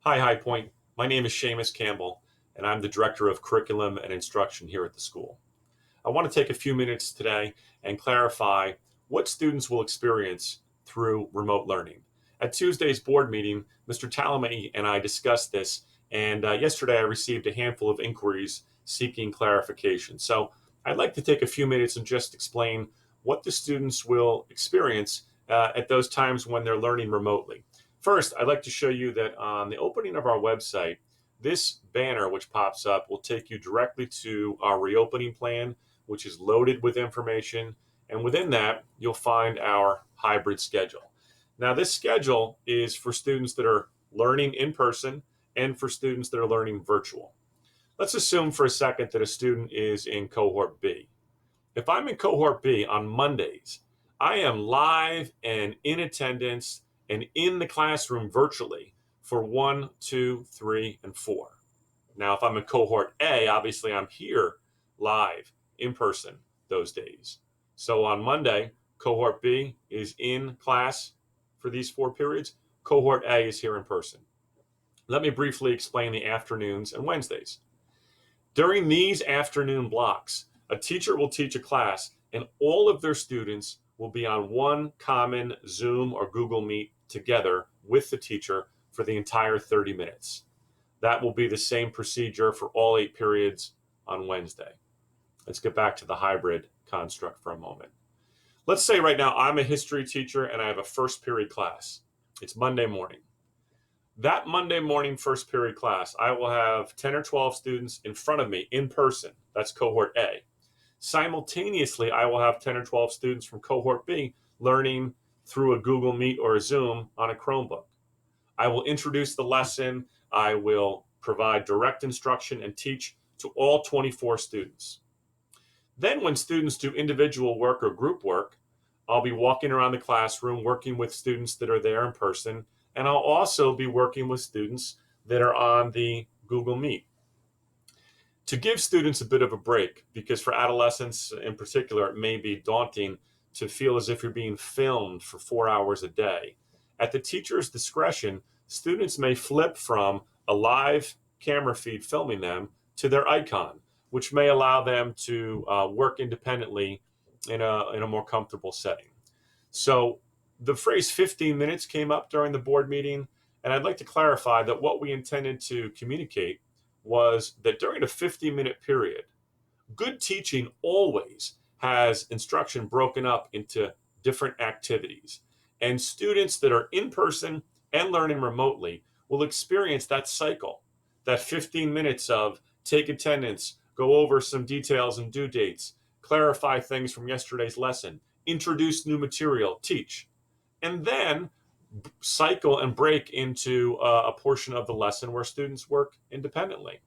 Hi, High Point. My name is Seamus Campbell, and I'm the Director of Curriculum and Instruction here at the school. I want to take a few minutes today and clarify what students will experience through remote learning. At Tuesday's board meeting, Mr. Talamay and I discussed this, and yesterday I received a handful of inquiries seeking clarification. So I'd like to take a few minutes and just explain what the students will experience at those times when they're learning remotely. First, I'd like to show you that on the opening of our website, this banner which pops up will take you directly to our reopening plan, which is loaded with information. And within that, you'll find our hybrid schedule. Now, this schedule is for students that are learning in person and for students that are learning virtual. Let's assume for a second that a student is in cohort B. If I'm in cohort B on Mondays, I am live and in attendance and in the classroom virtually for 1, 2, 3, and 4. Now, if I'm in cohort A, obviously I'm here live in person those days. So on Monday, cohort B is in class for these 4 periods. Cohort A is here in person. Let me briefly explain the afternoons and Wednesdays. During these afternoon blocks, a teacher will teach a class and all of their students will be on one common Zoom or Google Meet together with the teacher for the entire 30 minutes. That will be the same procedure for all 8 periods on Wednesday. Let's get back to the hybrid construct for a moment. Let's say right now I'm a history teacher and I have a first period class. It's Monday morning. That Monday morning first period class, I will have 10 or 12 students in front of me in person. That's cohort A. Simultaneously, I will have 10 or 12 students from cohort B learning through a Google Meet or a Zoom on a Chromebook. I will introduce the lesson. I will provide direct instruction and teach to all 24 students. Then when students do individual work or group work, I'll be walking around the classroom working with students that are there in person, and I'll also be working with students that are on the Google Meet. To give students a bit of a break, because for adolescents in particular, it may be daunting to feel as if you're being filmed for 4 hours a day. At the teacher's discretion, students may flip from a live camera feed filming them to their icon, which may allow them to work independently in a more comfortable setting. So the phrase 15 minutes came up during the board meeting, and I'd like to clarify that what we intended to communicate was that during a 50-minute period, good teaching always has instruction broken up into different activities. And students that are in person and learning remotely will experience that cycle, that 15 minutes of take attendance, go over some details and due dates, clarify things from yesterday's lesson, introduce new material, teach, and then cycle and break into a portion of the lesson where students work independently.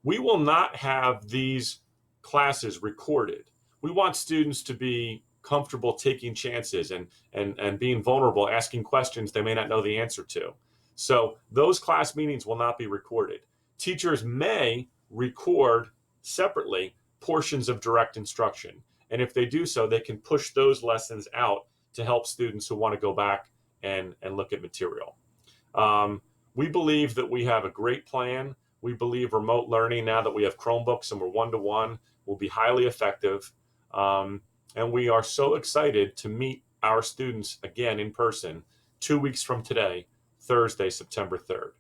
We will not have these classes recorded. We want students to be comfortable taking chances and being vulnerable, asking questions they may not know the answer to. So those class meetings will not be recorded. Teachers may record separately portions of direct instruction. And if they do so, they can push those lessons out to help students who want to go back and look at material. We believe that we have a great plan. We believe remote learning, now that we have Chromebooks and we're one-to-one, will be highly effective. And we are so excited to meet our students again in person 2 weeks from today, Thursday, September 3rd.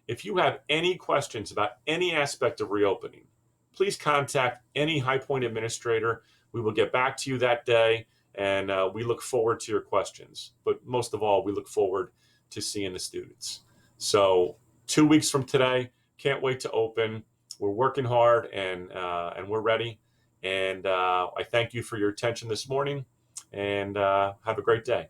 If you have any questions about any aspect of reopening, please contact any High Point administrator. We will get back to you that day, and we look forward to your questions. But most of all, we look forward to seeing the students. So 2 weeks from today, can't wait to open. We're working hard and we're ready. And I thank you for your attention this morning, and have a great day.